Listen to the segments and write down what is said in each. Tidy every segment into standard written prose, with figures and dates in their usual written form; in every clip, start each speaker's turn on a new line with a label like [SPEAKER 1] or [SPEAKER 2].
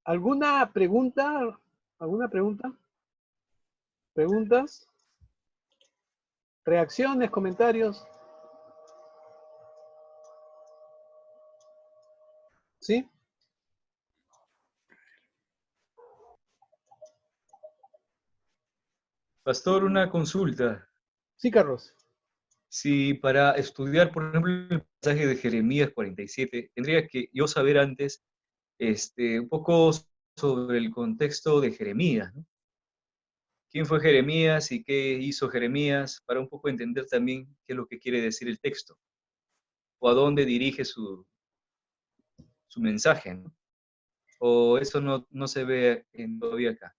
[SPEAKER 1] ¿Alguna pregunta? ¿Alguna pregunta? ¿Preguntas? ¿Reacciones? ¿Comentarios? ¿Sí?
[SPEAKER 2] Pastor, una consulta.
[SPEAKER 1] Sí, Carlos.
[SPEAKER 2] Si para estudiar, por ejemplo, el pasaje de Jeremías 47, tendría que yo saber antes un poco sobre el contexto de Jeremías, ¿no? ¿Quién fue Jeremías y qué hizo Jeremías? Para un poco entender también qué es lo que quiere decir el texto o a dónde dirige su mensaje, ¿no? O eso no se ve todavía acá.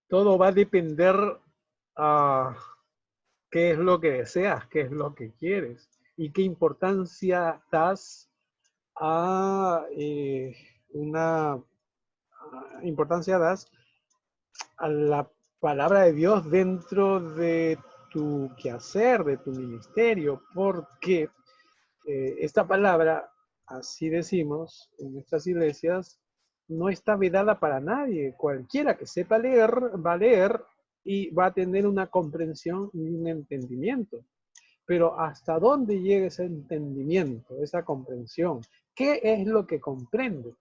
[SPEAKER 1] Todo va a depender a qué es lo que deseas, qué es lo que quieres y qué importancia das a una importancia das a la palabra de Dios dentro de tu quehacer, de tu ministerio, porque esta palabra, así decimos en nuestras iglesias, no está vedada para nadie. Cualquiera que sepa leer, va a leer y va a tener una comprensión y un entendimiento. Pero ¿hasta dónde llega ese entendimiento, esa comprensión? ¿Qué es lo que comprende?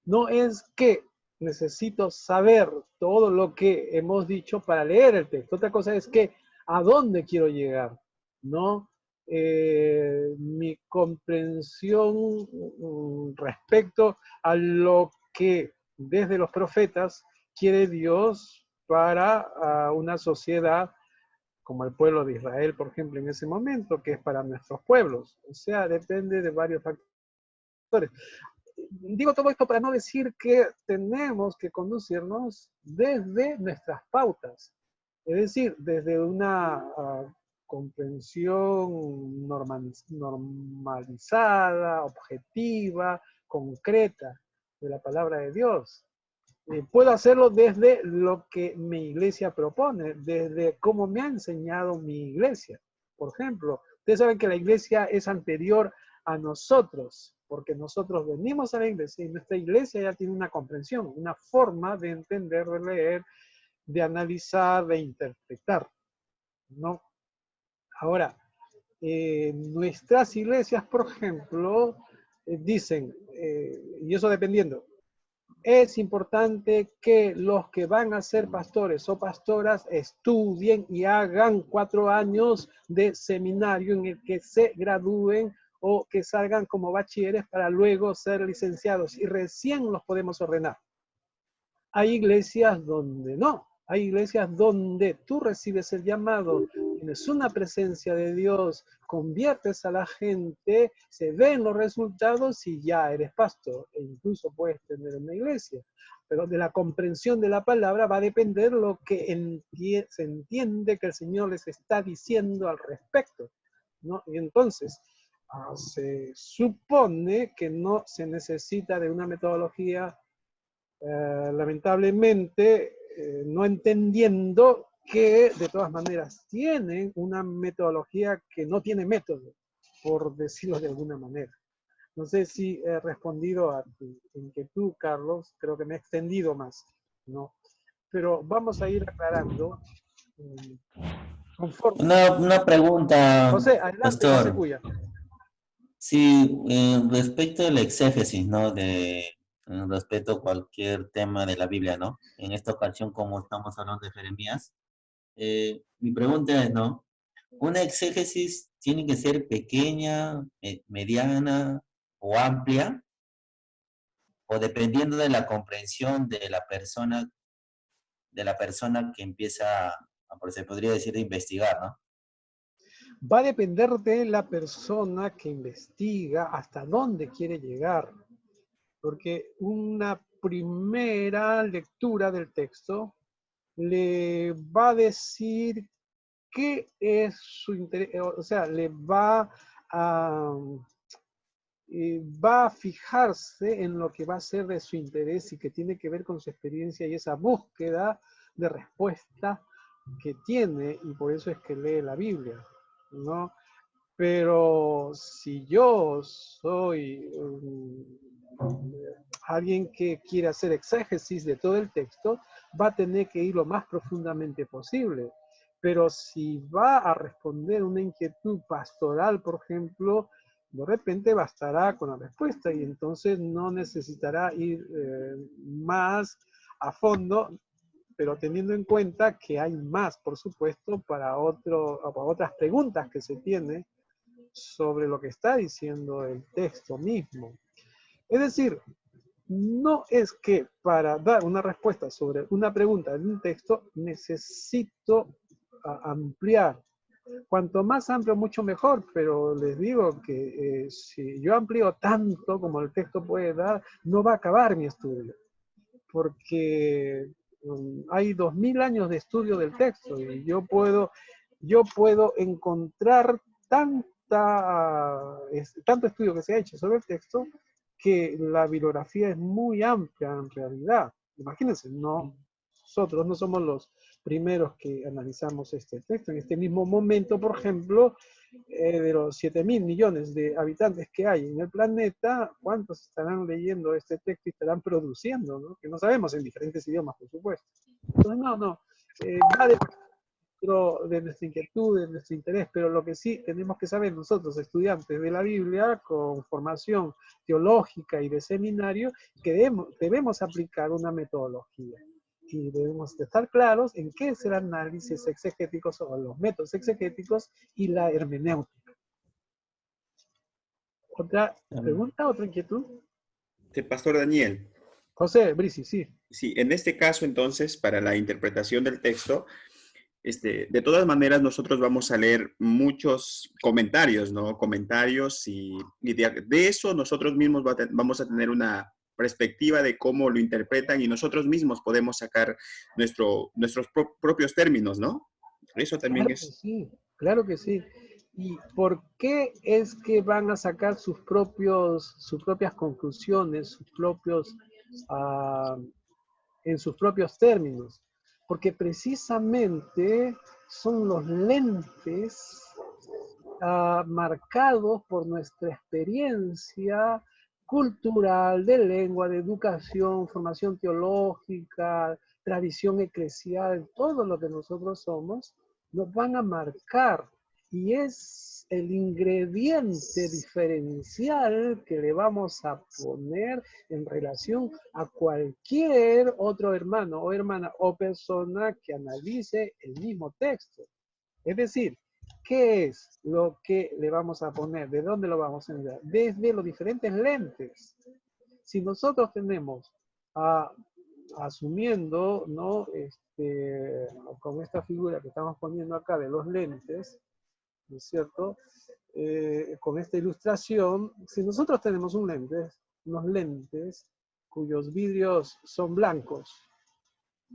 [SPEAKER 1] No es que necesito saber todo lo que hemos dicho para leer el texto. Otra cosa es que a dónde quiero llegar, ¿no? Mi comprensión respecto a lo que desde los profetas quiere Dios para una sociedad como el pueblo de Israel, por ejemplo, en ese momento, que es para nuestros pueblos. O sea, depende de varios factores. Digo todo esto para no decir que tenemos que conducirnos desde nuestras pautas, es decir, desde una comprensión normalizada, objetiva, concreta de la palabra de Dios. Puedo hacerlo desde lo que mi iglesia propone, desde cómo me ha enseñado mi iglesia. Por ejemplo, ustedes saben que la iglesia es anterior a nosotros, porque nosotros venimos a la iglesia y nuestra iglesia ya tiene una comprensión, una forma de entender, de leer, de analizar, de interpretar, ¿no? Ahora, nuestras iglesias, por ejemplo, dicen, y eso dependiendo, es importante que los que van a ser pastores o pastoras estudien y hagan 4 años de seminario en el que se gradúen o que salgan como bachilleres para luego ser licenciados y recién los podemos ordenar. Hay iglesias donde no, hay iglesias donde tú recibes el llamado, tienes una presencia de Dios, conviertes a la gente, se ven los resultados y ya eres pastor, e incluso puedes tener una iglesia. Pero de la comprensión de la palabra va a depender lo que se entiende que el Señor les está diciendo al respecto, ¿no? Y entonces, se supone que no se necesita de una metodología lamentablemente, no entendiendo que de todas maneras tienen una metodología que no tiene método, por decirlo de alguna manera. No sé si he respondido a tu inquietud, Carlos, creo que me he extendido más, ¿no? Pero vamos a ir aclarando conforme.
[SPEAKER 3] Una pregunta,
[SPEAKER 1] José, adelante, José
[SPEAKER 3] pastor.
[SPEAKER 1] Cuya.
[SPEAKER 3] Sí, respecto al exégesis, ¿no? Respecto a cualquier tema de la Biblia, ¿no? En esta ocasión, como estamos hablando de Jeremías, mi pregunta es, ¿no? ¿Una exégesis tiene que ser pequeña, mediana o amplia? O dependiendo de la comprensión de la persona que empieza, se podría decir, a investigar, ¿no?
[SPEAKER 1] Va a depender de la persona que investiga hasta dónde quiere llegar. Porque una primera lectura del texto le va a decir qué es su interés, o sea, va a fijarse en lo que va a ser de su interés y que tiene que ver con su experiencia y esa búsqueda de respuesta que tiene, y por eso es que lee la Biblia, ¿no? Pero si yo soy alguien que quiere hacer exégesis de todo el texto va a tener que ir lo más profundamente posible. Pero si va a responder una inquietud pastoral, por ejemplo, de repente bastará con la respuesta y entonces no necesitará ir más a fondo, pero teniendo en cuenta que hay más, por supuesto, para otras preguntas que se tiene sobre lo que está diciendo el texto mismo. Es decir, no es que para dar una respuesta sobre una pregunta en un texto necesito ampliar. Cuanto más amplio, mucho mejor, pero les digo que si yo amplío tanto como el texto puede dar, no va a acabar mi estudio, porque hay 2000 años de estudio del texto y yo puedo encontrar tanto estudio que se ha hecho sobre el texto que la bibliografía es muy amplia en realidad. Imagínense, nosotros no somos los primeros que analizamos este texto. En este mismo momento, por ejemplo, de los 7.000 millones de habitantes que hay en el planeta, ¿cuántos estarán leyendo este texto y estarán produciendo? ¿No? Que no sabemos, en diferentes idiomas, por supuesto. Entonces, va de nuestra inquietud, de nuestro interés, pero lo que sí tenemos que saber nosotros, estudiantes de la Biblia, con formación teológica y de seminario, que debemos aplicar una metodología. Y debemos estar claros en qué es el análisis exegético o los métodos exegéticos y la hermenéutica. ¿Otra pregunta, otra inquietud?
[SPEAKER 4] Pastor Daniel.
[SPEAKER 1] José Brisi, sí.
[SPEAKER 4] Sí, en este caso entonces, para la interpretación del texto, de todas maneras nosotros vamos a leer muchos comentarios, ¿no? Comentarios y de eso nosotros mismos vamos a tener una perspectiva de cómo lo interpretan y nosotros mismos podemos sacar nuestros propios términos, ¿no? Eso también
[SPEAKER 1] claro que sí, claro que sí. ¿Y por qué es que van a sacar sus propias conclusiones, en sus propios términos? Porque precisamente son los lentes marcados por nuestra experiencia cultural, de lengua, de educación, formación teológica, tradición eclesial, todo lo que nosotros somos, nos van a marcar. Y es el ingrediente diferencial que le vamos a poner en relación a cualquier otro hermano o hermana o persona que analice el mismo texto. Es decir, ¿qué es lo que le vamos a poner? ¿De dónde lo vamos a mirar? Desde los diferentes lentes. Si nosotros tenemos, asumiendo, ¿no? Con esta figura que estamos poniendo acá de los lentes, ¿no es cierto? Con esta ilustración, si nosotros tenemos unos lentes cuyos vidrios son blancos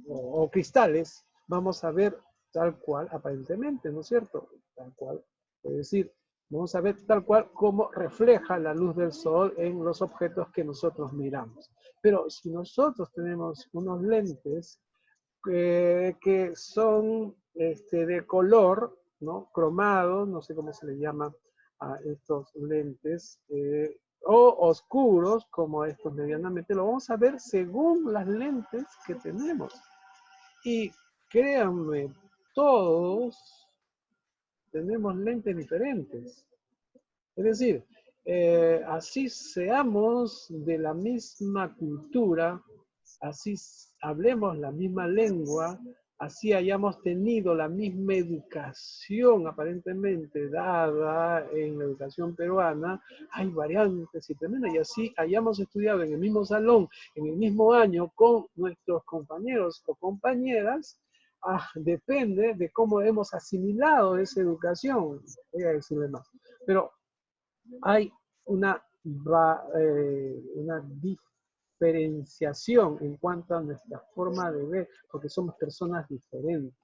[SPEAKER 1] o cristales, vamos a ver tal cual aparentemente, ¿no es cierto? Tal cual, es decir, vamos a ver tal cual como refleja la luz del sol en los objetos que nosotros miramos. Pero si nosotros tenemos unos lentes que son de color, ¿no? Cromado, no sé cómo se le llama a estos lentes, o oscuros, como estos medianamente, lo vamos a ver según las lentes que tenemos. Y créanme, todos tenemos lentes diferentes. Es decir, así seamos de la misma cultura, así hablemos la misma lengua, así hayamos tenido la misma educación aparentemente dada en la educación peruana, hay variantes y tremendas, y así hayamos estudiado en el mismo salón, en el mismo año con nuestros compañeros o compañeras, depende de cómo hemos asimilado esa educación, voy a decirle más. Pero hay una diferenciación en cuanto a nuestra forma de ver, porque somos personas diferentes.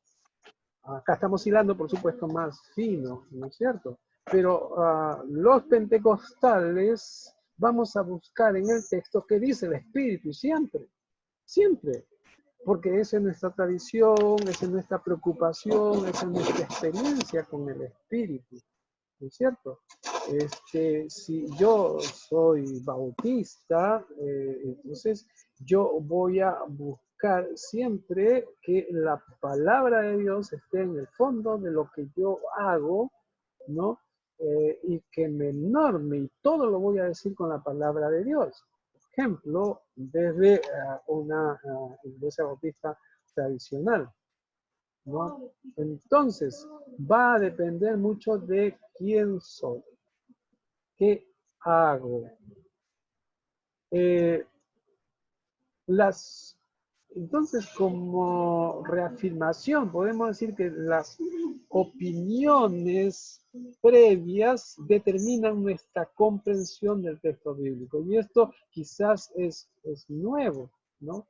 [SPEAKER 1] Acá estamos hilando, por supuesto, más fino, ¿no es cierto? Pero los pentecostales vamos a buscar en el texto qué dice el Espíritu, siempre, siempre. Porque esa es nuestra tradición, esa es nuestra preocupación, esa es nuestra experiencia con el Espíritu, ¿no es cierto? Si yo soy bautista, entonces yo voy a buscar siempre que la palabra de Dios esté en el fondo de lo que yo hago, ¿no? Y que me norme, y todo lo voy a decir con la palabra de Dios. Por ejemplo, desde una iglesia bautista tradicional, ¿no? Entonces, va a depender mucho de quién soy, qué hago. Entonces, como reafirmación, podemos decir que las opiniones previas determinan nuestra comprensión del texto bíblico. Y esto quizás es nuevo, ¿no?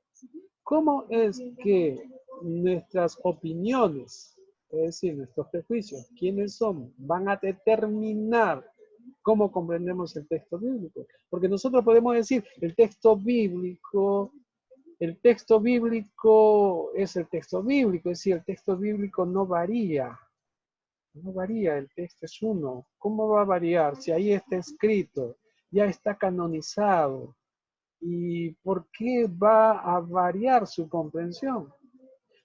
[SPEAKER 1] ¿Cómo es que nuestras opiniones, es decir, nuestros prejuicios, quiénes somos, van a determinar cómo comprendemos el texto bíblico? Porque nosotros podemos decir, el texto bíblico es el texto bíblico, es decir, el texto bíblico no varía. No varía, el texto es uno. ¿Cómo va a variar? Si ahí está escrito, ya está canonizado. ¿Y por qué va a variar su comprensión?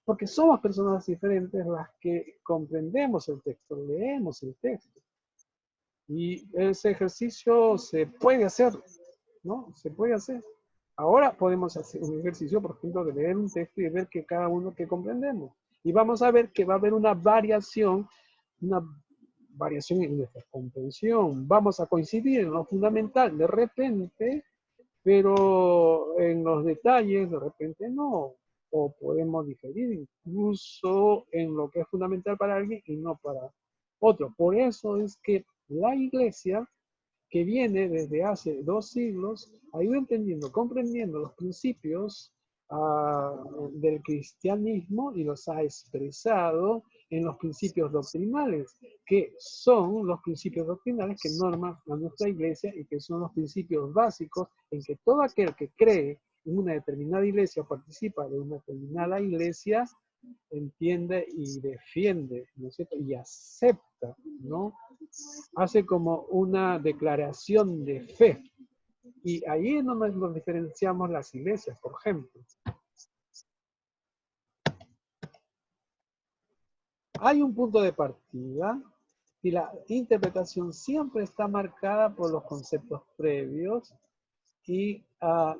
[SPEAKER 1] Porque somos personas diferentes las que comprendemos el texto, leemos el texto. Y ese ejercicio se puede hacer, ¿no? Se puede hacer. Ahora podemos hacer un ejercicio, por ejemplo, de leer un texto y ver que cada uno que comprendemos. Y vamos a ver que va a haber una variación en nuestra comprensión. Vamos a coincidir en lo fundamental de repente, pero en los detalles de repente no. O podemos diferir incluso en lo que es fundamental para alguien y no para otro. Por eso es que la iglesia, que viene desde hace 2 siglos, ha ido entendiendo, comprendiendo los principios del cristianismo y los ha expresado en los principios doctrinales, que son los principios doctrinales que norman a nuestra iglesia y que son los principios básicos en que todo aquel que cree en una determinada iglesia o participa de una determinada iglesia entiende y defiende, ¿no es cierto? Y acepta, ¿no? Hace como una declaración de fe. Y ahí es donde nos diferenciamos las iglesias, por ejemplo. Hay un punto de partida y la interpretación siempre está marcada por los conceptos previos y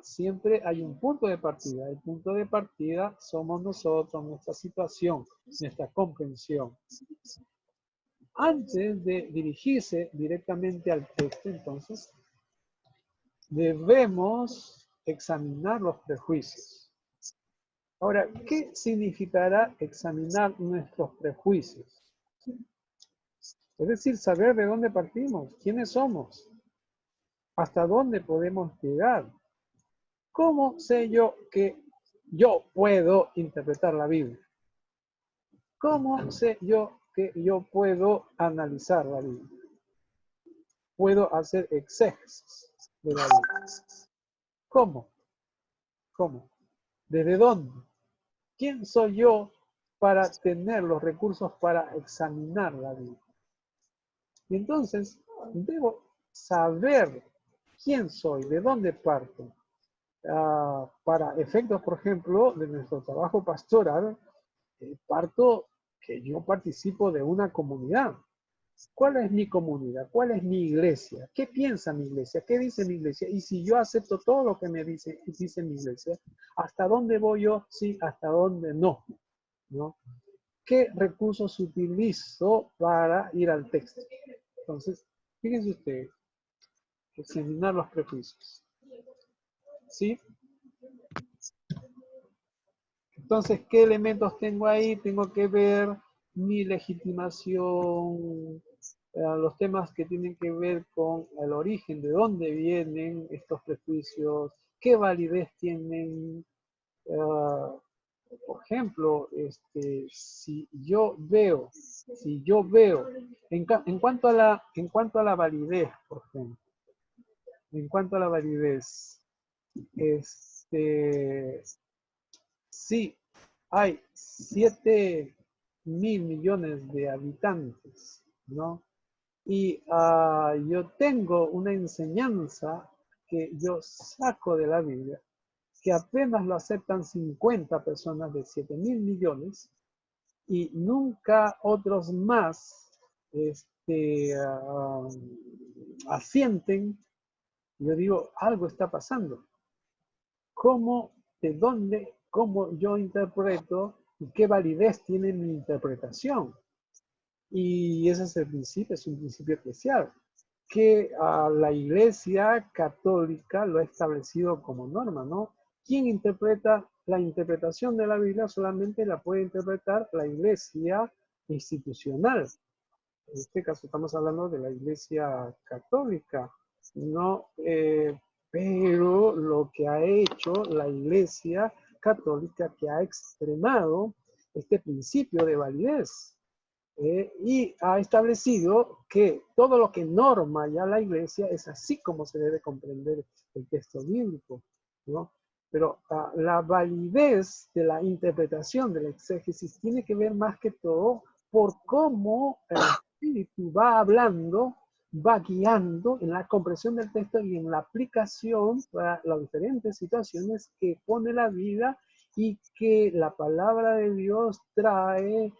[SPEAKER 1] siempre hay un punto de partida. El punto de partida somos nosotros, nuestra situación, nuestra comprensión. Antes de dirigirse directamente al texto, entonces, debemos examinar los prejuicios. Ahora, ¿qué significará examinar nuestros prejuicios? Es decir, saber de dónde partimos, quiénes somos, hasta dónde podemos llegar. ¿Cómo sé yo que yo puedo interpretar la Biblia? ¿Cómo sé yo que yo puedo analizar la Biblia? Puedo hacer exégesis de la Biblia. ¿Cómo? ¿Cómo? ¿Desde dónde? ¿Quién soy yo para tener los recursos para examinar la Biblia? Y entonces, debo saber quién soy, de dónde parto. Para efectos, por ejemplo, de nuestro trabajo pastoral, parto que yo participo de una comunidad. ¿Cuál es mi comunidad? ¿Cuál es mi iglesia? ¿Qué piensa mi iglesia? ¿Qué dice mi iglesia? Y si yo acepto todo lo que me dice mi iglesia, ¿hasta dónde voy yo? Sí, ¿hasta dónde no? ¿No? ¿Qué recursos utilizo para ir al texto? Entonces, fíjense ustedes, examinar los prejuicios. ¿Sí? Entonces, ¿qué elementos tengo ahí? Tengo que ver mi legitimación, los temas que tienen que ver con el origen, de dónde vienen estos prejuicios, qué validez tienen. Por ejemplo, si yo veo, en cuanto a la validez, por ejemplo, en cuanto a la validez, sí, hay 7.000 millones de habitantes, ¿no? Y yo tengo una enseñanza que yo saco de la Biblia, que apenas lo aceptan 50 personas de 7.000 millones y nunca otros más asienten. Yo digo, algo está pasando. ¿Cómo, de dónde, cómo yo interpreto y qué validez tiene mi interpretación? Y ese es el principio, es un principio eclesial, que la Iglesia Católica lo ha establecido como norma, ¿no? ¿Quién interpreta la interpretación de la Biblia? Solamente la puede interpretar la Iglesia institucional. En este caso estamos hablando de la Iglesia Católica, ¿no? Pero lo que ha hecho la Iglesia Católica, que ha extremado este principio de validez, y ha establecido que todo lo que norma ya la Iglesia es así como se debe comprender el texto bíblico, ¿no? Pero la validez de la interpretación de la exégesis tiene que ver más que todo por cómo el Espíritu va hablando, va guiando en la comprensión del texto y en la aplicación para las diferentes situaciones que pone la vida y que la palabra de Dios trae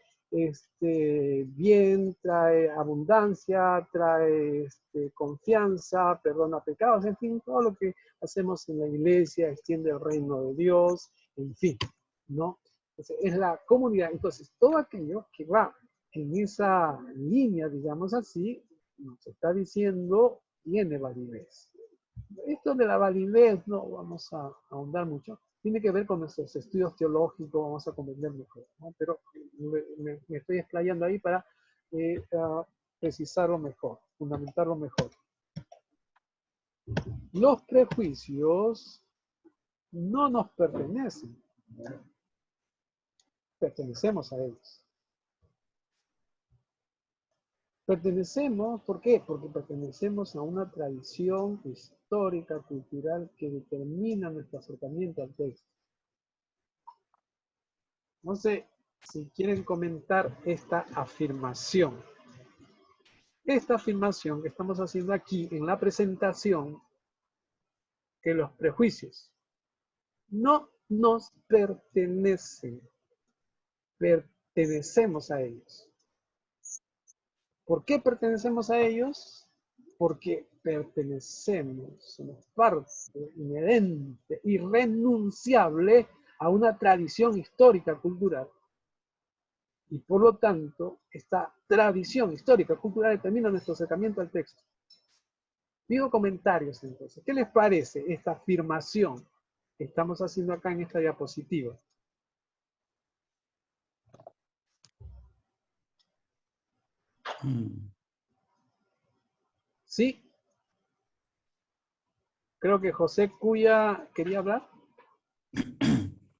[SPEAKER 1] bien, trae abundancia, trae confianza, perdona pecados, en fin, todo lo que hacemos en la iglesia, extiende el reino de Dios, en fin, ¿no? Entonces, es la comunidad. Entonces, todo aquello que va en esa línea, digamos así, nos está diciendo, tiene validez. Esto de la validez no vamos a ahondar mucho. Tiene que ver con nuestros estudios teológicos, vamos a comprender mejor, ¿no? Pero me estoy explayando ahí para precisarlo mejor, fundamentarlo mejor. Los prejuicios no nos pertenecen, pertenecemos a ellos. Pertenecemos, ¿por qué? Porque pertenecemos a una tradición histórica, cultural, que determina nuestro acercamiento al texto. No sé si quieren comentar esta afirmación. Esta afirmación que estamos haciendo aquí en la presentación, que los prejuicios no nos pertenecen, pertenecemos a ellos. ¿Por qué pertenecemos a ellos? Porque pertenecemos, somos parte inherente, irrenunciable a una tradición histórica, cultural. Y por lo tanto, esta tradición histórica, cultural determina nuestro acercamiento al texto. Pido comentarios entonces. ¿Qué les parece esta afirmación que estamos haciendo acá en esta diapositiva? ¿Sí? Creo que José Cuya quería hablar.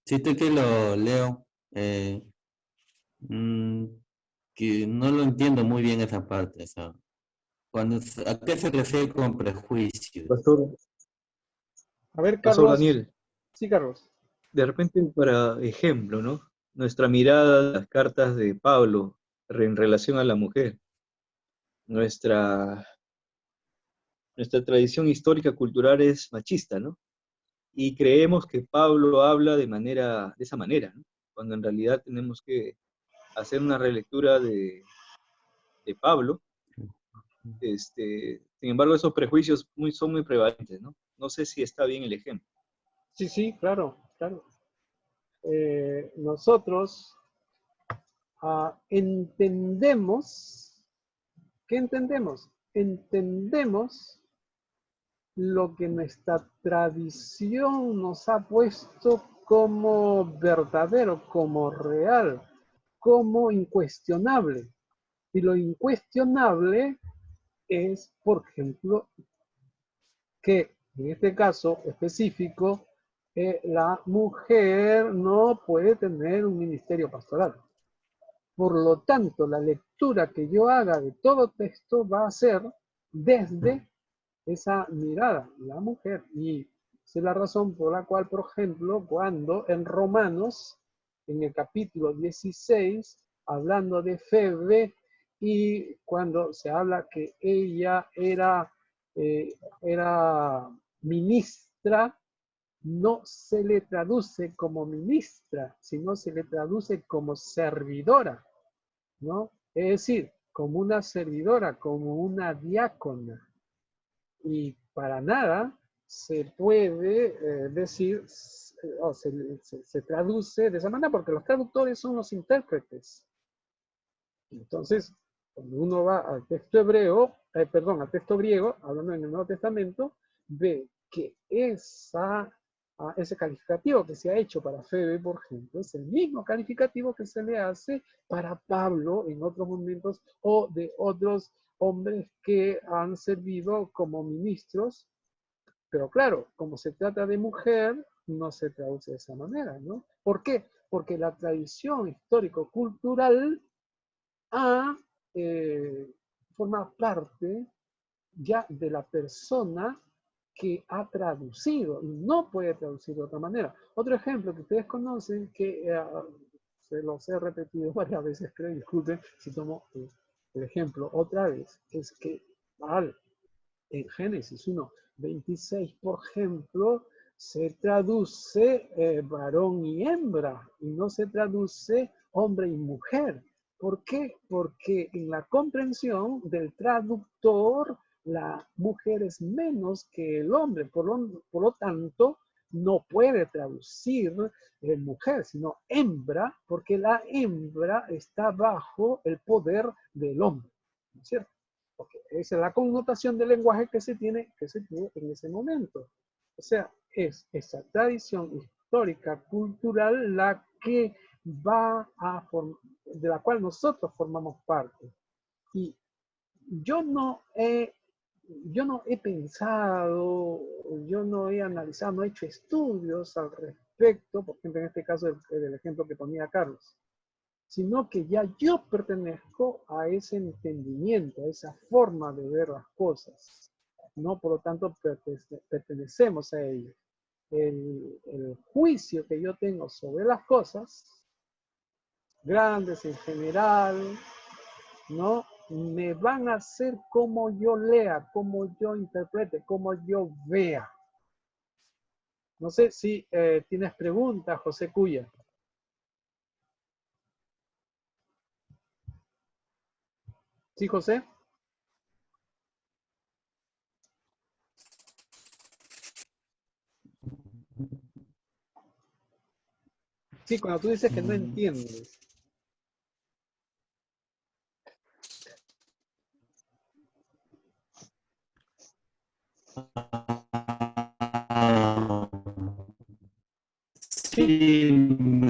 [SPEAKER 3] Sí, estoy que lo leo. Que no lo entiendo muy bien esa parte. O sea, ¿a qué se refiere con prejuicios?
[SPEAKER 1] A ver,
[SPEAKER 2] Pastor
[SPEAKER 1] Carlos.
[SPEAKER 2] Daniel,
[SPEAKER 1] Sí, Carlos.
[SPEAKER 2] de repente para ejemplo, ¿no? Nuestra mirada de las cartas de Pablo en relación a la mujer, nuestra tradición histórica cultural es machista, ¿no? Y creemos que Pablo habla de esa manera, ¿no? Cuando en realidad tenemos que hacer una relectura de Pablo. Sin embargo, esos prejuicios son muy prevalentes, ¿no? No sé si está bien el ejemplo.
[SPEAKER 1] Sí, sí, claro, claro. Nosotros entendemos, ¿qué entendemos? Entendemos lo que nuestra tradición nos ha puesto como verdadero, como real, como incuestionable. Y lo incuestionable es, por ejemplo, que en este caso específico, la mujer no puede tener un ministerio pastoral. Por lo tanto, la lectura que yo haga de todo texto va a ser desde esa mirada, la mujer. Y esa es la razón por la cual, por ejemplo, cuando en Romanos, en el capítulo 16, hablando de Febe, Y cuando se habla que ella era ministra, no se le traduce como ministra, sino se le traduce como servidora, ¿no? Es decir, como una servidora, como una diácona. Y para nada se puede decir, o se traduce de esa manera, porque los traductores son los intérpretes. Entonces, cuando uno va al texto hebreo, al texto griego, hablando en el Nuevo Testamento, ve que ese calificativo que se ha hecho para Febe, por ejemplo, es el mismo calificativo que se le hace para Pablo en otros momentos o de otros hombres que han servido como ministros. Pero claro, como se trata de mujer, no se traduce de esa manera, ¿no? ¿Por qué? Porque la tradición histórico-cultural forma parte ya de la persona que ha traducido y no puede traducir de otra manera. Otro ejemplo que ustedes conocen, que se los he repetido varias veces, creo, disculpen si tomo el ejemplo otra vez, es que en Génesis 1:26, por ejemplo, se traduce varón y hembra y no se traduce hombre y mujer. ¿Por qué? Porque en la comprensión del traductor, la mujer es menos que el hombre. Por lo tanto, no puede traducir mujer, sino hembra, porque la hembra está bajo el poder del hombre. ¿No es cierto? Porque esa es la connotación del lenguaje que se tiene en ese momento. O sea, es esa tradición histórica, cultural, la que de la cual nosotros formamos parte. Y yo no he pensado, yo no he analizado, no he hecho estudios al respecto, por ejemplo, en este caso del ejemplo que ponía Carlos, sino que ya yo pertenezco a ese entendimiento, a esa forma de ver las cosas, ¿no? Por lo tanto, pertenecemos a ello. El juicio que yo tengo sobre las cosas, grandes en general, ¿no? Me van a hacer como yo lea, como yo interprete, como yo vea. No sé si tienes preguntas, José Cuya. ¿Sí, José? Sí, cuando tú dices que no entiendes.
[SPEAKER 3] Sí, me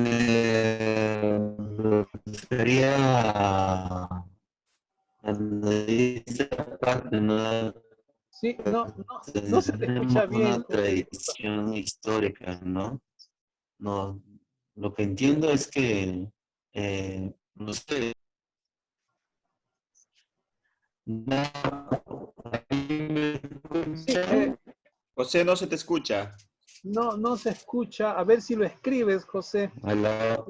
[SPEAKER 3] refería a esta parte, ¿no?
[SPEAKER 1] Sí, no se te escucha
[SPEAKER 3] Tenemos
[SPEAKER 1] bien,
[SPEAKER 3] una
[SPEAKER 1] José, disculpa.
[SPEAKER 3] tradición histórica, ¿no? No, lo que entiendo es que, no sé, no,
[SPEAKER 1] Sí,
[SPEAKER 4] José, no se te escucha.
[SPEAKER 1] no se escucha. A ver si lo escribes, José.
[SPEAKER 3] Hola.
[SPEAKER 1] A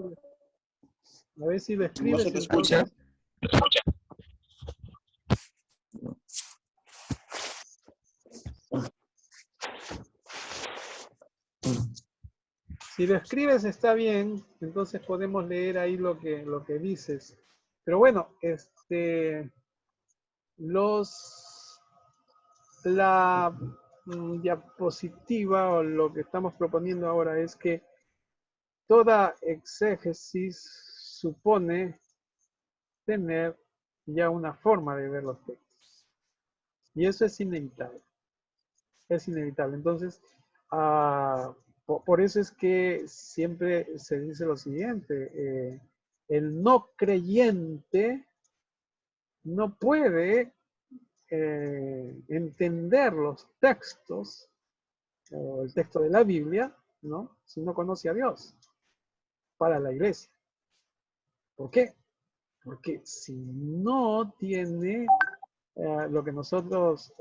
[SPEAKER 1] ver si lo
[SPEAKER 4] No se
[SPEAKER 1] escribes
[SPEAKER 4] te escucha.
[SPEAKER 1] entonces. Si lo escribes está bien, entonces podemos leer ahí lo que dices. Pero bueno, la diapositiva o lo que estamos proponiendo ahora es que toda exégesis supone tener ya una forma de ver los textos. Y eso es inevitable. Es inevitable. Entonces, por eso es que siempre se dice lo siguiente. El no creyente no puede entender los textos, o el texto de la Biblia, ¿no? Si no conoce a Dios para la iglesia. ¿Por qué? Porque si no tiene lo que nosotros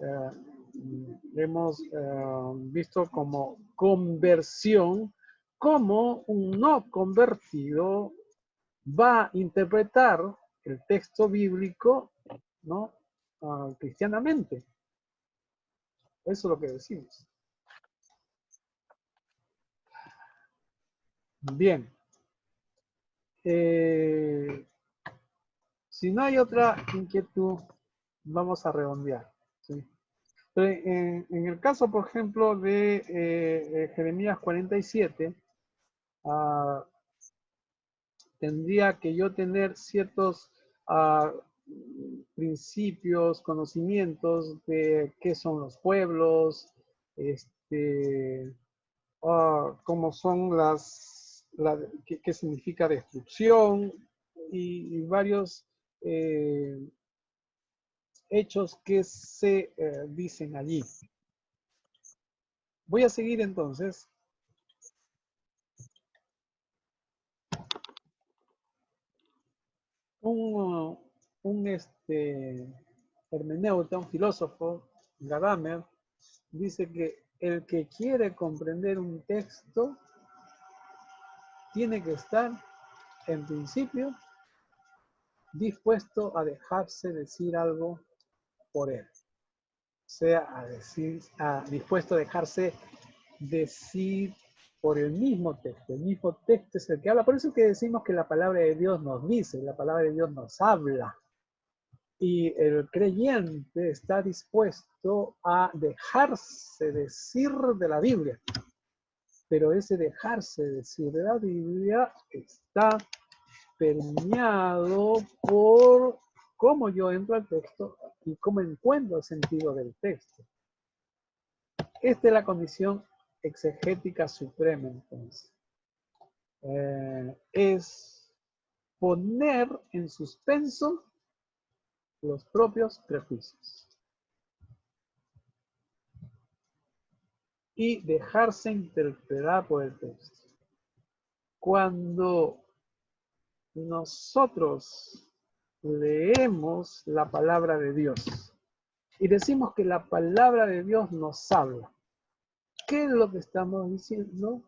[SPEAKER 1] hemos visto como conversión, como un no convertido va a interpretar el texto bíblico, ¿no? Cristianamente. Eso es lo que decimos. Bien. Si no hay otra inquietud, vamos a redondear. ¿Sí? En el caso, por ejemplo, de Jeremías 47, tendría que yo tener ciertos principios, conocimientos de qué son los pueblos, cómo son qué significa destrucción y varios hechos que se dicen allí. Voy a seguir entonces. Un hermeneuta, un filósofo, Gadamer, dice que el que quiere comprender un texto tiene que estar, en principio, dispuesto a dejarse decir algo por él. O sea, dispuesto a dejarse decir por el mismo texto. El mismo texto es el que habla. Por eso es que decimos que la palabra de Dios nos dice, la palabra de Dios nos habla. Y el creyente está dispuesto a dejarse decir de la Biblia. Pero ese dejarse decir de la Biblia está permeado por cómo yo entro al texto y cómo encuentro el sentido del texto. Esta es la condición exegética suprema, entonces. Es poner en suspenso los propios prejuicios y dejarse interpretar por el texto. Cuando nosotros leemos la palabra de Dios y decimos que la palabra de Dios nos habla, ¿qué es lo que estamos diciendo?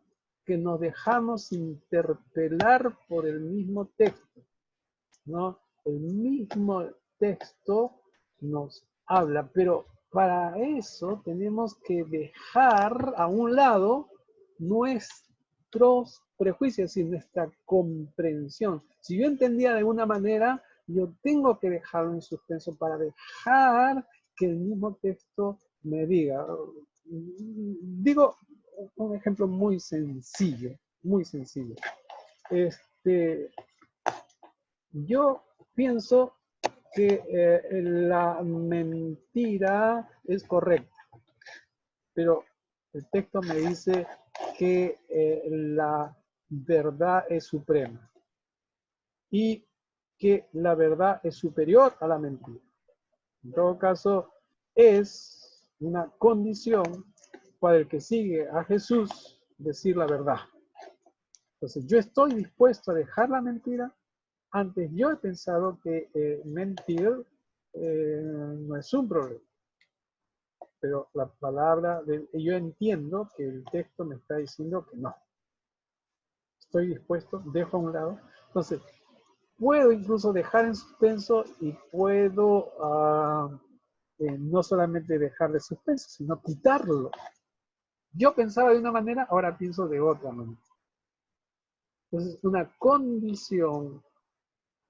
[SPEAKER 1] Que nos dejamos interpelar por el mismo texto, ¿no? El mismo texto nos habla, pero para eso tenemos que dejar a un lado nuestros prejuicios y nuestra comprensión. Si yo entendía de una manera, yo tengo que dejarlo en suspenso para dejar que el mismo texto me diga. Digo un ejemplo muy sencillo, muy sencillo. Yo pienso que la mentira es correcta, pero el texto me dice que la verdad es suprema y que la verdad es superior a la mentira. En todo caso, es una condición para el que sigue a Jesús decir la verdad. Entonces, yo estoy dispuesto a dejar la mentira. Antes yo he pensado que mentir no es un problema. Pero la palabra, yo entiendo que el texto me está diciendo que no. Estoy dispuesto, dejo a un lado. Entonces, puedo incluso dejar en suspenso y puedo no solamente dejar de suspenso, sino quitarlo. Yo pensaba de una manera, ahora pienso de otra manera. Entonces, una condición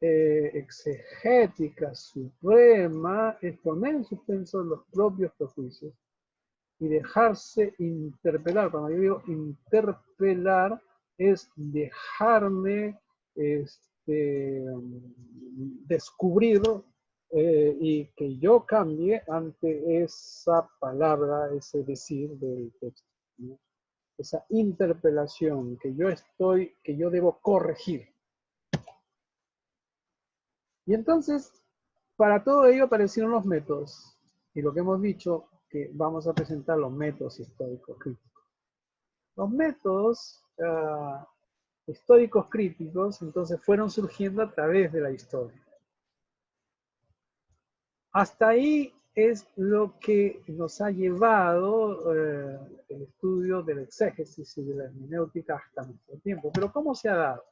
[SPEAKER 1] exegética suprema es poner en suspenso los propios prejuicios y dejarse interpelar. Cuando yo digo interpelar, es dejarme descubrir y que yo cambie ante esa palabra, ese decir del texto, ¿no? Esa interpelación que yo debo corregir. Y entonces, para todo ello aparecieron los métodos. Y lo que hemos dicho, que vamos a presentar los métodos históricos críticos. Los métodos históricos críticos, entonces, fueron surgiendo a través de la historia. Hasta ahí es lo que nos ha llevado el estudio del exégesis y de la hermenéutica hasta nuestro tiempo. Pero ¿cómo se ha dado?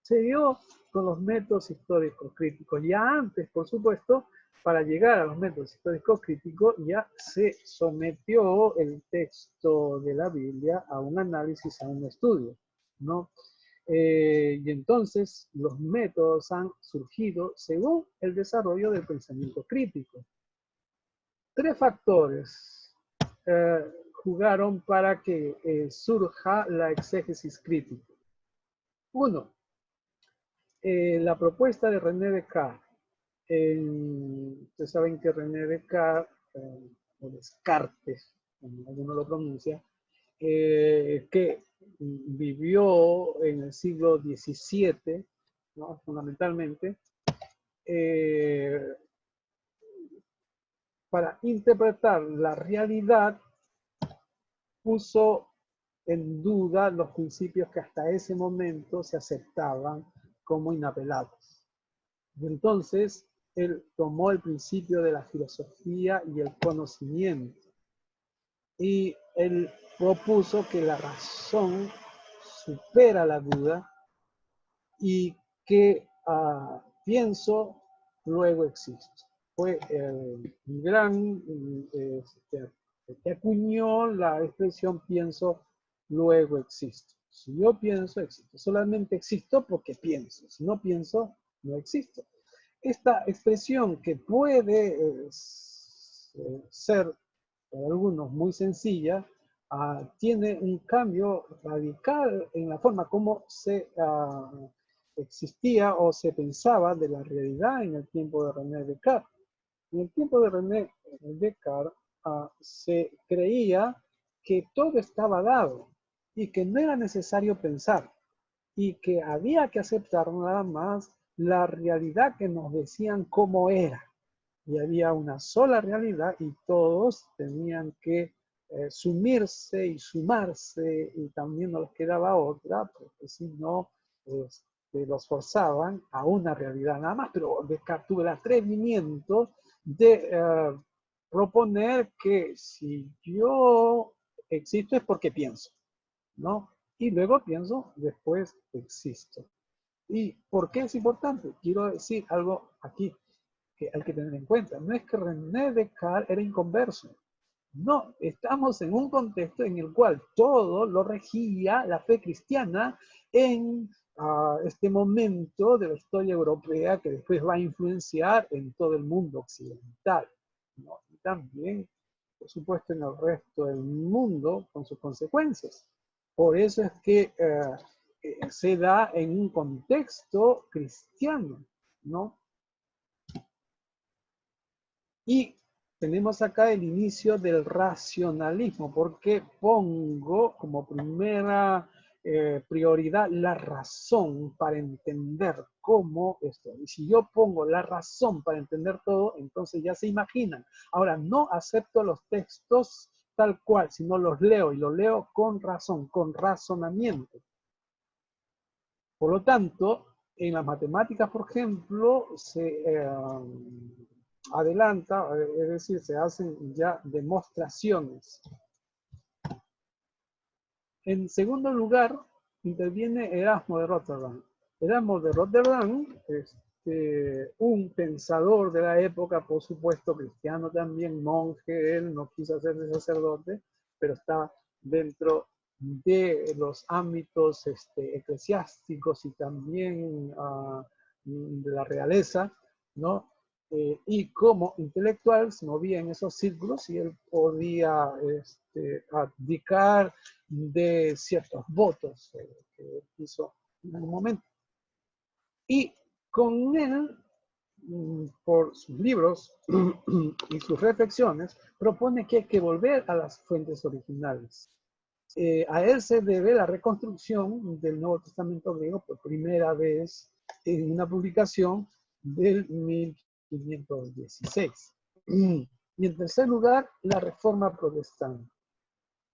[SPEAKER 1] Se dio con los métodos históricos críticos. Ya antes, por supuesto, para llegar a los métodos históricos críticos, ya se sometió el texto de la Biblia a un análisis, a un estudio, ¿no? Y entonces los métodos han surgido según el desarrollo del pensamiento crítico. Tres factores jugaron para que surja la exégesis crítica. Uno, la propuesta de René Descartes. Ustedes saben que René Descartes, o Descartes, como alguno lo pronuncia, que vivió en el siglo XVII, ¿no? Fundamentalmente, para interpretar la realidad, puso en duda los principios que hasta ese momento se aceptaban como inapelables. Y entonces, él tomó el principio de la filosofía y el conocimiento. Y él propuso que la razón supera la duda y que pienso, luego existo. Fue el gran que acuñó la expresión pienso, luego existo. Si yo pienso, existo. Solamente existo porque pienso. Si no pienso, no existo. Esta expresión que puede ser para algunos muy sencilla, tiene un cambio radical en la forma como se existía o se pensaba de la realidad en el tiempo de René Descartes. En el tiempo de René Descartes se creía que todo estaba dado y que no era necesario pensar y que había que aceptar nada más la realidad que nos decían cómo era. Y había una sola realidad y todos tenían que sumirse y sumarse y también no les quedaba otra, porque si no los forzaban a una realidad nada más. Pero Descartes tuvo el atrevimiento de proponer que si yo existo es porque pienso, ¿no? Y luego pienso, después existo. ¿Y por qué es importante? Quiero decir algo aquí que hay que tener en cuenta. No es que René Descartes era inconverso. No, estamos en un contexto en el cual todo lo regía la fe cristiana en este momento de la historia europea que después va a influenciar en todo el mundo occidental, ¿no? Y también, por supuesto, en el resto del mundo con sus consecuencias. Por eso es que se da en un contexto cristiano, ¿no? Y tenemos acá el inicio del racionalismo, porque pongo como primera prioridad la razón para entender cómo esto. Y si yo pongo la razón para entender todo, entonces ya se imaginan. Ahora, no acepto los textos tal cual, sino los leo y los leo con razón, con razonamiento. Por lo tanto, en las matemáticas, por ejemplo, se adelanta, es decir, se hacen ya demostraciones. En segundo lugar, interviene Erasmo de Rotterdam. Erasmo de Rotterdam, un pensador de la época, por supuesto cristiano también, monje, él no quiso hacerse sacerdote, pero está dentro de los ámbitos eclesiásticos y también de la realeza, ¿no? Y como intelectual se movía en esos círculos y él podía abdicar de ciertos votos que hizo en algún momento. Y con él, por sus libros y sus reflexiones, propone que hay que volver a las fuentes originales. A él se debe la reconstrucción del Nuevo Testamento griego por primera vez en una publicación del 1516. Y en tercer lugar, la Reforma Protestante,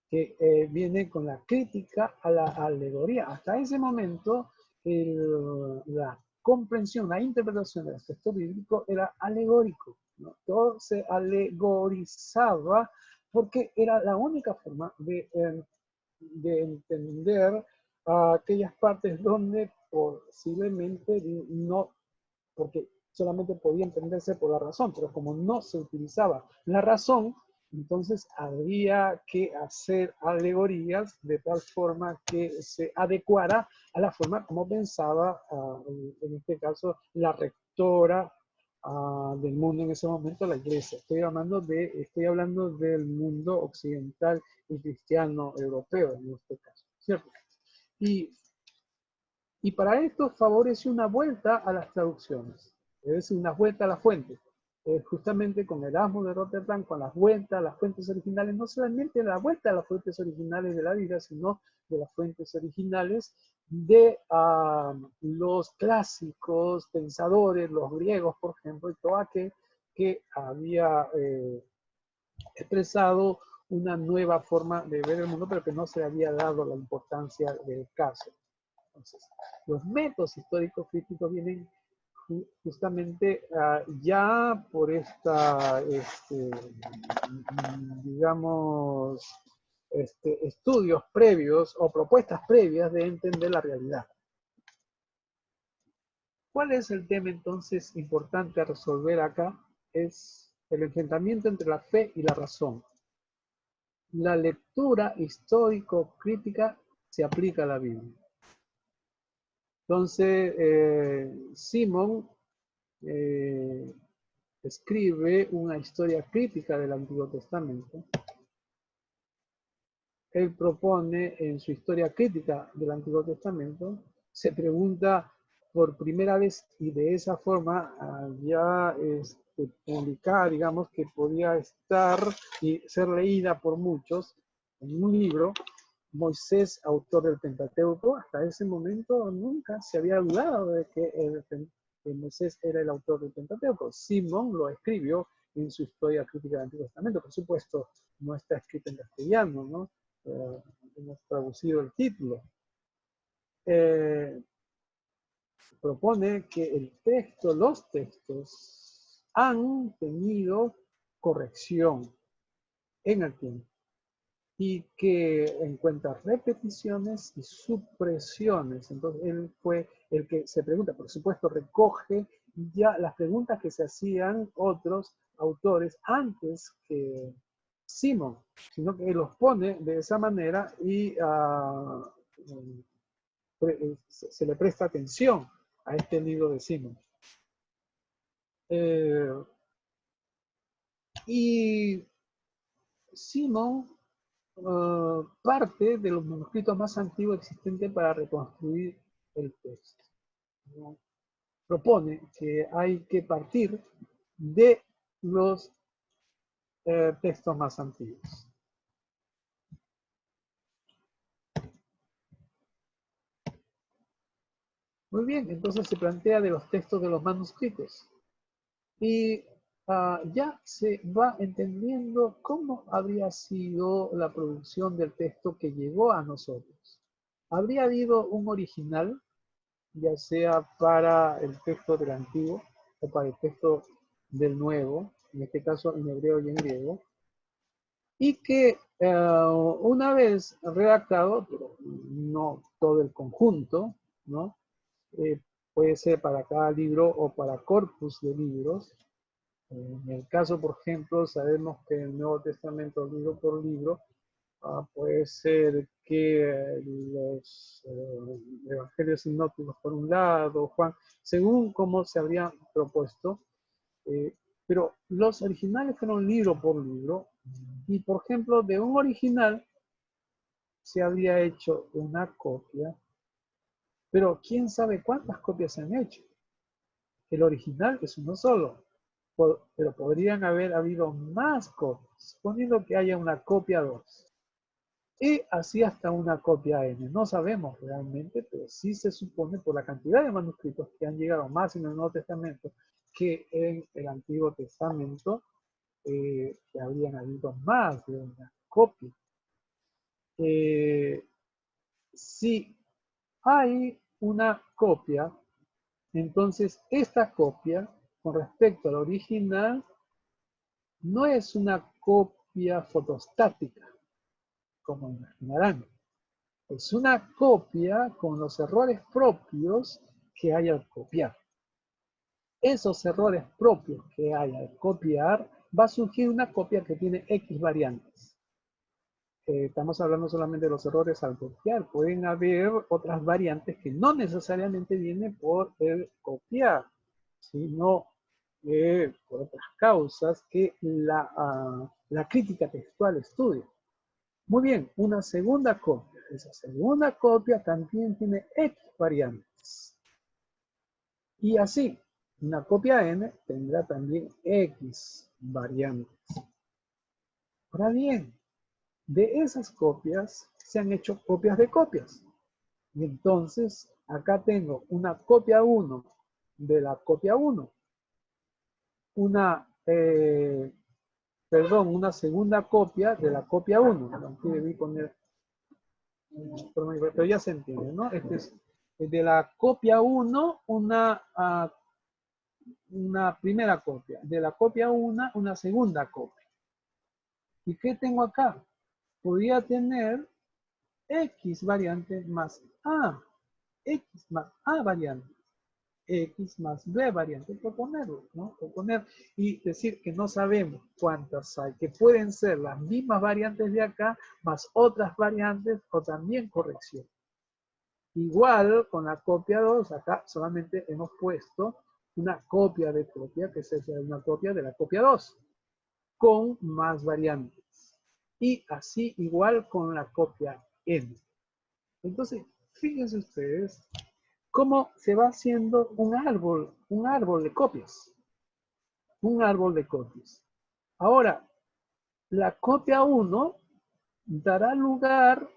[SPEAKER 1] que viene con la crítica a la alegoría. Hasta ese momento, la comprensión, la interpretación del texto bíblico era alegórico, ¿no? Todo se alegorizaba porque era la única forma de entender aquellas partes donde posiblemente no, porque solamente podía entenderse por la razón, pero como no se utilizaba la razón, entonces había que hacer alegorías de tal forma que se adecuara a la forma como pensaba, en este caso, la rectora del mundo en ese momento, la iglesia. Estoy hablando del mundo occidental y cristiano europeo en este caso, ¿cierto? Y para esto favorece una vuelta a las traducciones, es decir, una vuelta a la fuente. Justamente con Erasmo de Rotterdam, con las vueltas a las fuentes originales, no solamente la vuelta a las fuentes originales de la Biblia, sino de las fuentes originales de los clásicos pensadores, los griegos, por ejemplo, y todo aquel que había expresado una nueva forma de ver el mundo, pero que no se había dado la importancia del caso. Entonces, los métodos históricos críticos vienen justamente ya por esta, digamos, estudios previos o propuestas previas de entender la realidad. ¿Cuál es el tema entonces importante a resolver acá? Es el enfrentamiento entre la fe y la razón. La lectura histórico-crítica se aplica a la Biblia. Entonces, Simón escribe una historia crítica del Antiguo Testamento. Él propone en su historia crítica del Antiguo Testamento, se pregunta por primera vez y de esa forma ya publicada, digamos, que podía estar y ser leída por muchos en un libro. Moisés, autor del Pentateuco, hasta ese momento nunca se había dudado de que Moisés era el autor del Pentateuco. Simón lo escribió en su historia crítica del Antiguo Testamento. Por supuesto, no está escrito en castellano, ¿no? Hemos traducido el título. Propone que los textos han tenido corrección en el tiempo y que encuentra repeticiones y supresiones. Entonces, él fue el que se pregunta, por supuesto, recoge ya las preguntas que se hacían otros autores antes que Simón, sino que él los pone de esa manera y se le presta atención a este libro de Simón. Y Simón parte de los manuscritos más antiguos existentes para reconstruir el texto, ¿no? Propone que hay que partir de los textos más antiguos. Muy bien, entonces se plantea de los textos de los manuscritos. Y ya se va entendiendo cómo habría sido la producción del texto que llegó a nosotros. Habría habido un original, ya sea para el texto del Antiguo o para el texto del Nuevo, en este caso en hebreo y en griego, y que una vez redactado, pero no todo el conjunto, ¿no? Puede ser para cada libro o para corpus de libros. En el caso, por ejemplo, sabemos que el Nuevo Testamento, libro por libro, puede ser que los evangelios sinópticos por un lado, Juan, según cómo se habrían propuesto, pero los originales fueron libro por libro, y por ejemplo, de un original se habría hecho una copia, pero quién sabe cuántas copias se han hecho. El original es uno solo, pero podrían haber habido más copias, suponiendo que haya una copia 2. Y así hasta una copia N. No sabemos realmente, pero sí se supone por la cantidad de manuscritos que han llegado más en el Nuevo Testamento que en el Antiguo Testamento, que habrían habido más de una copia. Si hay una copia, entonces esta copia, con respecto al original, no es una copia fotostática, como imaginarán. Es una copia con los errores propios que hay al copiar. Esos errores propios que hay al copiar, va a surgir una copia que tiene X variantes. Estamos hablando solamente de los errores al copiar. Pueden haber otras variantes que no necesariamente vienen por el copiar, sino por otras causas que la crítica textual estudia. Muy bien, una segunda copia. Esa segunda copia también tiene X variantes. Y así, una copia N tendrá también X variantes. Ahora bien, de esas copias se han hecho copias de copias. Y entonces, acá tengo una copia 1 de la copia 1. Una segunda copia de la copia 1. Aquí debí poner, pero ya se entiende, ¿no? Este es de la copia 1, una primera copia. De la copia 1, una segunda copia. ¿Y qué tengo acá? Podría tener X variante más A. X más A variante. X más B variante, por ponerlo, ¿no? Por poner y decir que no sabemos cuántas hay, que pueden ser las mismas variantes de acá, más otras variantes o también corrección. Igual con la copia 2, acá solamente hemos puesto una copia de copia, que es una copia de la copia 2, con más variantes. Y así igual con la copia N. Entonces, fíjense ustedes cómo se va haciendo un árbol de copias. Un árbol de copias. Ahora, la copia 1 dará lugar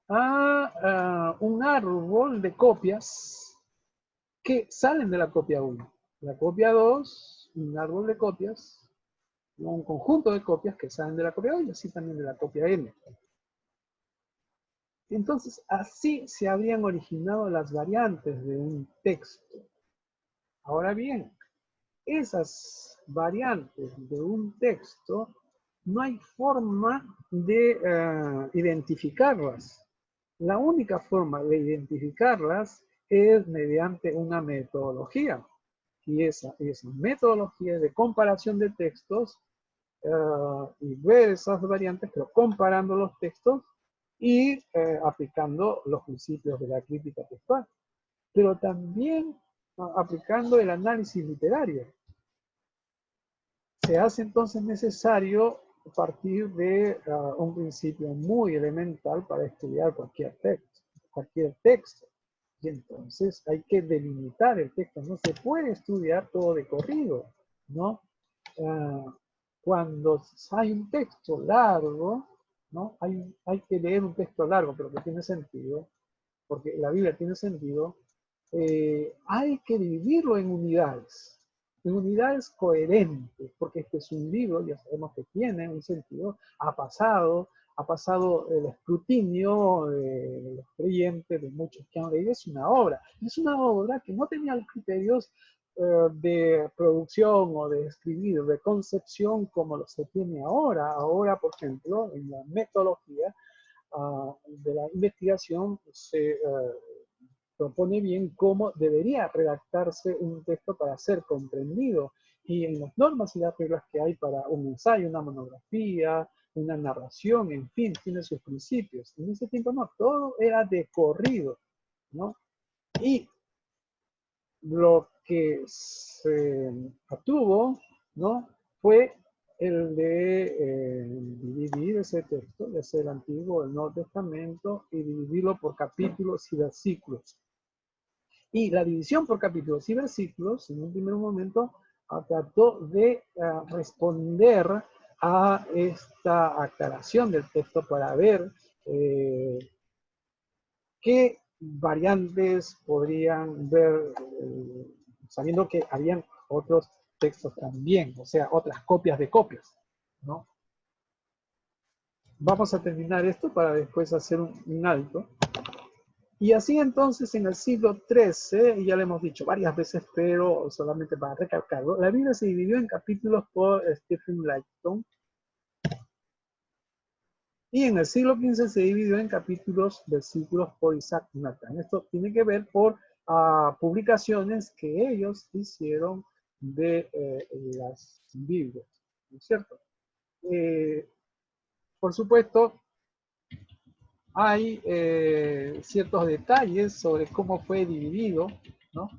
[SPEAKER 1] a un árbol de copias que salen de la copia 1. La copia 2, un árbol de copias, un conjunto de copias que salen de la copia 2 y así también de la copia N. Entonces, así se habrían originado las variantes de un texto. Ahora bien, esas variantes de un texto no hay forma de identificarlas. La única forma de identificarlas es mediante una metodología. Y esa metodología de comparación de textos y ver esas variantes, pero comparando los textos y aplicando los principios de la crítica textual. Pero también aplicando el análisis literario. Se hace entonces necesario partir de un principio muy elemental para estudiar cualquier texto. Y entonces hay que delimitar el texto. No se puede estudiar todo de corrido, ¿no? Cuando hay un texto largo, ¿no? Hay que leer un texto largo, pero que tiene sentido, porque la Biblia tiene sentido. Hay que dividirlo en unidades coherentes, porque este es un libro, ya sabemos que tiene un sentido, ha pasado el escrutinio de los creyentes, de muchos que han leído, es una obra que no tenía los criterios de producción o de escribir, de concepción como los se tiene ahora. Ahora, por ejemplo, en la metodología de la investigación se propone bien cómo debería redactarse un texto para ser comprendido. Y en las normas y las reglas que hay para un ensayo, una monografía, una narración, en fin, tiene sus principios. En ese tiempo no, todo era de corrido, ¿no? Y lo que se obtuvo, ¿no? Fue el de dividir ese texto, ya sea el Antiguo o el Nuevo Testamento, y dividirlo por capítulos y versículos. Y la división por capítulos y versículos, en un primer momento, trató de responder a esta aclaración del texto para ver qué variantes podrían ver, sabiendo que habían otros textos también, o sea, otras copias de copias, ¿no? Vamos a terminar esto para después hacer un alto. Y así entonces en el siglo XIII, y ya lo hemos dicho varias veces, pero solamente para recalcarlo, la Biblia se dividió en capítulos por Stephen Lightstone. Y en el siglo XV se dividió en capítulos, versículos por Isaac Newton. Esto tiene que ver por publicaciones que ellos hicieron de las Biblias, ¿no es cierto? Por supuesto, hay ciertos detalles sobre cómo fue dividido, ¿no?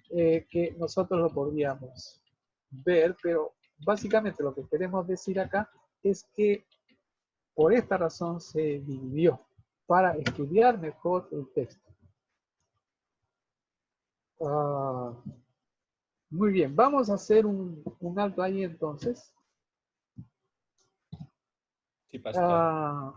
[SPEAKER 1] Que nosotros lo podríamos ver, pero básicamente lo que queremos decir acá es que por esta razón se dividió, para estudiar mejor el texto. Muy bien, vamos a hacer un alto ahí entonces.
[SPEAKER 2] Sí, pastor.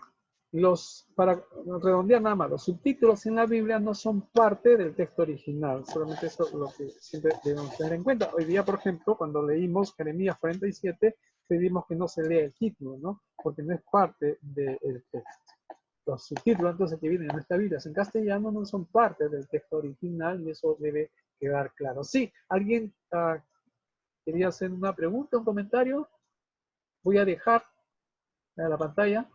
[SPEAKER 1] Para redondear nada más, los subtítulos en la Biblia no son parte del texto original, solamente eso es lo que siempre debemos tener en cuenta. Hoy día, por ejemplo, cuando leímos Jeremías 47, pedimos que no se lea el título, ¿no? Porque no es parte del texto. Los subtítulos entonces que vienen en nuestra Biblia en castellano no son parte del texto original y eso debe quedar claro. Sí, ¿alguien quería hacer una pregunta, un comentario? Voy a dejar la pantalla.